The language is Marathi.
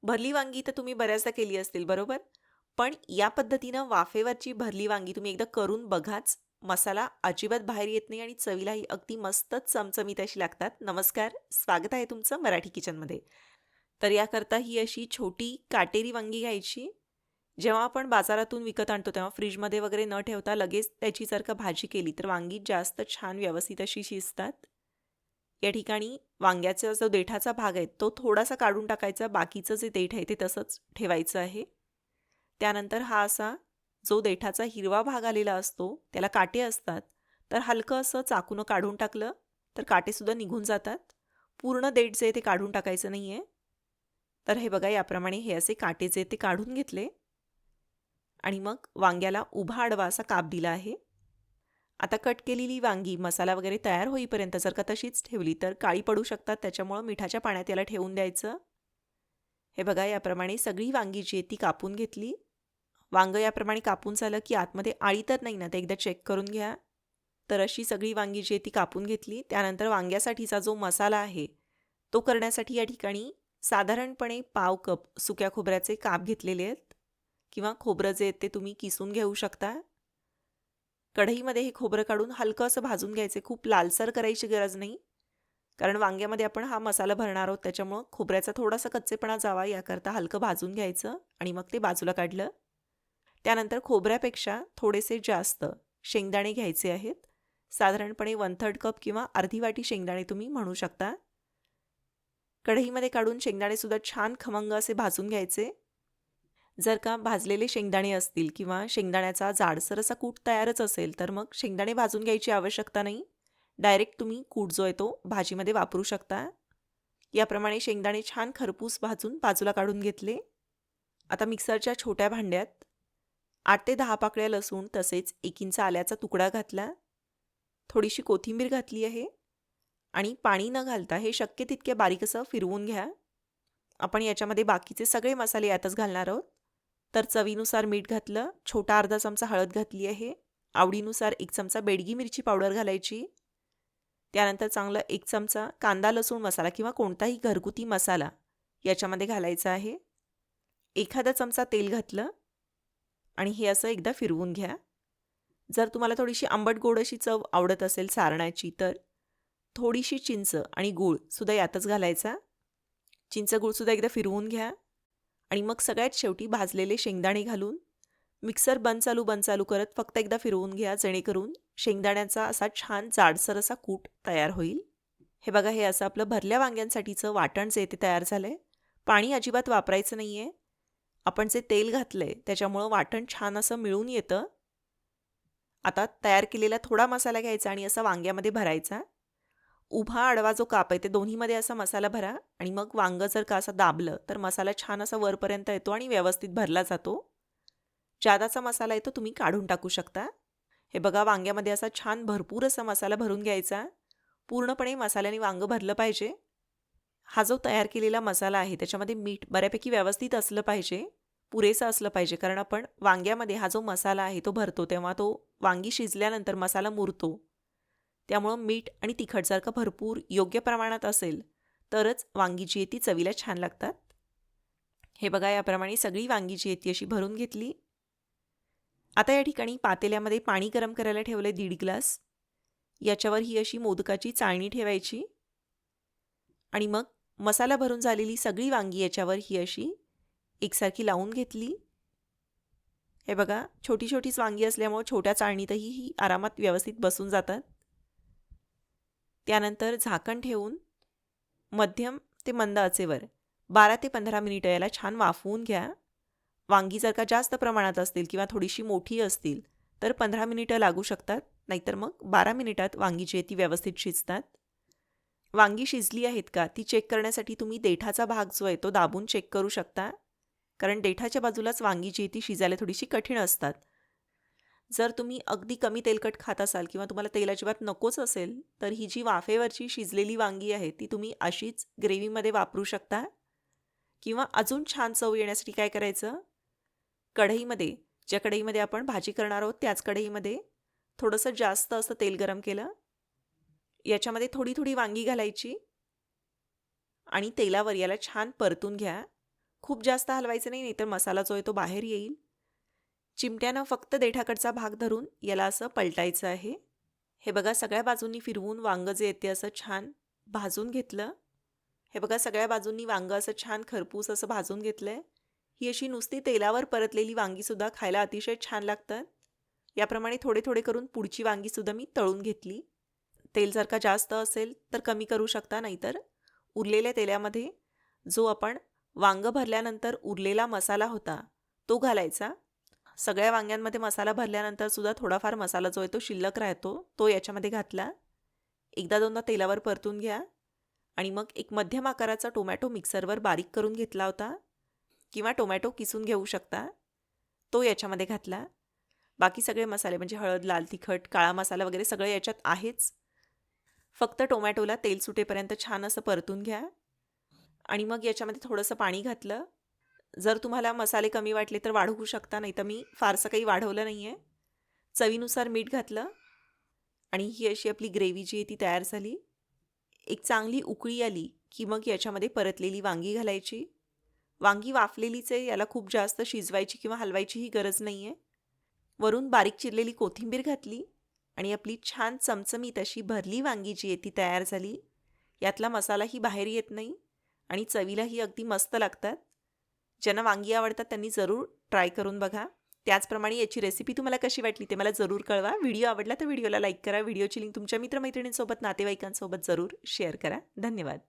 भरली वांगी तर तुम्ही बऱ्याचदा केली असतील, बरोबर? पण या पद्धतीनं वाफेवरची भरली वांगी तुम्ही एकदा करून बघाच. मसाला अजिबात बाहेर येत नाही आणि चवीलाही अगदी मस्तच चमचमीत अशी लागतात. नमस्कार, स्वागत आहे तुमचं मराठी किचनमध्ये. तर याकरता ही अशी छोटी काटेरी वांगी घ्यायची. जेव्हा आपण बाजारातून विकत आणतो तेव्हा फ्रीजमध्ये वगैरे न ठेवता लगेच त्याची जर का भाजी केली तर वांगी जास्त छान व्यवस्थित अशी शिजतात. या ठिकाणी वांग्याचा जो देठाचा भाग आहे तो थोडासा काढून टाकायचा, बाकीचं जे देठ आहे ते तसंच ठेवायचं आहे. त्यानंतर हा असा जो देठाचा हिरवा भाग आलेला असतो त्याला काटे असतात, तर हलकं असं चाकूनं काढून टाकलं तर काटेसुद्धा निघून जातात. पूर्ण देठ जे आहे ते काढून टाकायचं नाही आहे. तर हे बघा याप्रमाणे हे असे काटे जे ते काढून घेतले आणि मग वांग्याला उभा आडवा असा काप दिला आहे. आता कट केलेली वांगी मसाला वगैरे तयार होईपर्यंत जर का तशीच ठेवली तर काळी पडू शकतात, त्याच्यामुळं मिठाच्या पाण्यात याला ठेवून द्यायचं. हे बघा याप्रमाणे सगळी वांगी जी आहे ती कापून घेतली. वांगं याप्रमाणे कापून झालं की आतमध्ये आळी तर नाही ना ते एकदा चेक करून घ्या. तर अशी सगळी वांगी जी आहे ती कापून घेतली. त्यानंतर वांग्यासाठीचा जो मसाला आहे तो करण्यासाठी या ठिकाणी साधारणपणे पाव कप सुक्या खोबऱ्याचे काप घेतलेले आहेत किंवा खोबरं जे आहे ते तुम्ही किसून घेऊ शकता. कढईमध्ये हे खोबरं काढून हलकं असं भाजून घ्यायचे. खूप लालसर करायची गरज नाही, कारण वांग्यामध्ये आपण हा मसाला भरणार आहोत त्याच्यामुळं खोबऱ्याचा थोडासा कच्चेपणा जावा याकरता हलकं भाजून घ्यायचं आणि मग ते बाजूला काढलं. त्यानंतर खोबऱ्यापेक्षा थोडेसे जास्त शेंगदाणे घ्यायचे आहेत. साधारणपणे 1/3 कप किंवा अर्धी वाटी शेंगदाणे तुम्ही म्हणू शकता. कढईमध्ये काढून शेंगदाणेसुद्धा छान खमंग असे भाजून घ्यायचे. जर का भाजलेले शेंगदाणे असतील किंवा शेंगदाण्याचा जाडसर असा कूट तयारच असेल तर मग शेंगदाणे भाजून घ्यायची आवश्यकता नाही. डायरेक्ट तुम्ही कूट जो आहे तो भाजीमध्ये वापरू शकता. याप्रमाणे शेंगदाणे छान खरपूस भाजून बाजूला काढून घेतले. आता मिक्सरच्या छोट्या भांड्यात 8 ते 10 पाकळ्या लसूण तसेच 1 इंच आल्याचा तुकडा घातला. थोडीशी कोथिंबीर घातली आहे आणि पाणी न घालता हे शक्य तितके बारीक असं फिरवून घ्या. आपण याच्यामध्ये बाकीचे सगळे मसाले यातच घालणार आहोत. तर चवीनुसार मीठ घातलं, छोटा अर्धा चमचा हळद घातली आहे, आवडीनुसार 1 चमचा बेडगी मिरची पावडर घालायची. त्यानंतर चांगलं 1 चमचा कांदा लसूण मसाला किंवा कोणताही घरगुती मसाला याच्यामध्ये घालायचा आहे. एखादा चमचा तेल घातलं आणि हे असं एकदा फिरवून घ्या. जर तुम्हाला थोडीशी आंबट गोड अशी चव आवडत असेल सारणाची तर थोडीशी चिंच आणि गूळ सुद्धा यातच घालायचा. चिंच गूळसुद्धा एकदा फिरवून घ्या आणि मग सगळ्यात शेवटी भाजलेले शेंगदाणे घालून मिक्सर बंद चालू करत फक्त एकदा फिरवून घ्या, जेणेकरून शेंगदाण्याचा असा छान जाडसर असा कूट तयार होईल. हे बघा हे असं आपलं भरल्या वांग्यांसाठीचं वाटण जे ते तयार झालं आहे. पाणी अजिबात वापरायचं नाही आहे. आपण जे तेल घातलं आहे त्याच्यामुळं वाटण छान असं मिळून येतं. आता तयार केलेला थोडा मसाला घ्यायचा आणि असा वांग्यामध्ये भरायचा. उभा आडवा जो काप आहे ते दोन्हीमध्ये असा मसाला भरा आणि मग वांगं जर का असं दाबलं तर मसाला छान असा वरपर्यंत येतो आणि व्यवस्थित भरला जातो. जादाचा मसाला आहे तो तुम्ही काढून टाकू शकता. हे बघा वांग्यामध्ये असा छान भरपूर असा मसाला भरून घ्यायचा. पूर्णपणे मसाल्याने वांगं भरलं पाहिजे. हा जो तयार केलेला मसाला आहे त्याच्यामध्ये मीठ बऱ्यापैकी व्यवस्थित असलं पाहिजे, पुरेसं असलं पाहिजे, कारण आपण वांग्यामध्ये हा जो मसाला आहे तो भरतो तेव्हा तो वांगी शिजल्यानंतर मसाला मुरतो. त्यामुळं मीठ आणि तिखट जर का भरपूर योग्य प्रमाणात असेल तरच वांगी जी आहे ती चवीला छान लागतात. हे बघा याप्रमाणे सगळी वांगी जी आहे ती अशी भरून घेतली. आता या ठिकाणी पातेल्यामध्ये पाणी गरम करायला ठेवले 1.5 ग्लास. याच्यावर ही अशी मोदकाची चाळणी ठेवायची आणि मग मसाला भरून झालेली सगळी वांगी याच्यावर ही अशी एकसारखी लावून घेतली. हे बघा छोटी छोटीच वांगी असल्यामुळे छोट्या चाळणीतही ही आरामात व्यवस्थित बसून जातात. त्यानंतर झाकण ठेवून मध्यम ते मंद आचेवर 12 ते 15 मिनिटं याला छान वाफवून घ्या. वांगी जर का जास्त प्रमाणात असतील किंवा थोडीशी मोठी असतील तर 15 मिनिटं लागू शकतात, नाहीतर मग 12 मिनिटात वांगी जी आहे ती व्यवस्थित शिजतात. वांगी शिजली आहेत का ती चेक करण्यासाठी तुम्ही देठाचा भाग जो आहे तो दाबून चेक करू शकता, कारण देठाच्या बाजूलाच वांगी जी आहे ती शिजायला थोडीशी कठीण असतात. जर तुम्ही अगदी कमी तेलकट खात असाल किंवा तुम्हाला तेल अजिबात नकोच असेल तर ही जी वाफेवरची शिजलेली वांगी आहे ती तुम्ही अशीच ग्रेव्हीमध्ये वापरू शकता. किंवा अजून छान चव येण्यासाठी काय करायचं, कढईमध्ये ज्या कढईमध्ये आपण भाजी करणार आहोत त्याच कढईमध्ये थोडंसं जास्त असं तेल गरम केलं. याच्यामध्ये थोडी थोडी वांगी घालायची आणि तेलावर याला छान परतून घ्या. खूप जास्त हलवायचं नाही, नाहीतर मसाला जो आहे तो बाहेर येईल. चिमट्यानं फक्त देठाकडचा भाग धरून याला असं पलटायचं आहे. हे बघा सगळ्या बाजूंनी फिरवून वांगं जे येते असं छान भाजून घेतलं. हे बघा सगळ्या बाजूंनी वांगं असं छान खरपूस असं भाजून घेतलंय. ही अशी नुसती तेलावर परतलेली वांगीसुद्धा खायला अतिशय छान लागतात. याप्रमाणे थोडे थोडे करून पुढची वांगीसुद्धा मी तळून घेतली. तेल जर का जास्त असेल तर कमी करू शकता, नाहीतर उरलेल्या तेलामध्ये जो आपण वांगं भरल्यानंतर उरलेला मसाला होता तो घालायचा. सगळ्या वांग्यांमध्ये मसाला भरल्यानंतर सुद्धा थोडाफार मसाला जो आहे तो शिल्लक राहतो, तो याच्यामध्ये घातला. एकदा दोनदा तेलावर परतून घ्या आणि मग एक मध्यम आकाराचा टोमॅटो मिक्सरवर बारीक करून घेतला होता किंवा टोमॅटो किसून घेऊ शकता, तो याच्यामध्ये घातला. बाकी सगळे मसाले म्हणजे हळद, लाल तिखट, काळा मसाला वगैरे सगळं याच्यात आहेच. फक्त टोमॅटोला तेल सुटेपर्यंत छान असं परतून घ्या आणि मग याच्यामध्ये थोडंसं पाणी घातलं. जर तुम्हाला मसाले कमी वाटले तर वाढवू शकता, नाही तर मी फारसं काही वाढवलं नाही आहे. चवीनुसार मीठ घातलं आणि ही अशी आपली ग्रेव्ही जी आहे ती तयार झाली. एक चांगली उकळी आली की मग याच्यामध्ये परतलेली वांगी घालायची. वांगी वाफलेलीच आहे, याला खूप जास्त शिजवायची किंवा हलवायचीही गरज नाही आहे. वरून बारीक चिरलेली कोथिंबीर घातली आणि आपली छान चमचमीत अशी भरली वांगी जी आहे ती तयार झाली. यातला मसालाही बाहेर येत नाही आणि चवीलाही अगदी मस्त लागतात. ज्यांना वांगी आवडतात त्यांनी जरूर ट्राय करून बघा. त्याचप्रमाणे याची रेसिपी तुम्हाला कशी वाटली ते मला जरूर कळवा. व्हिडिओ आवडला तर व्हिडिओला लाईक करा. व्हिडिओची लिंक तुमच्या मित्रमैत्रिणींसोबत, नातेवाईकांसोबत जरूर शेअर करा. धन्यवाद.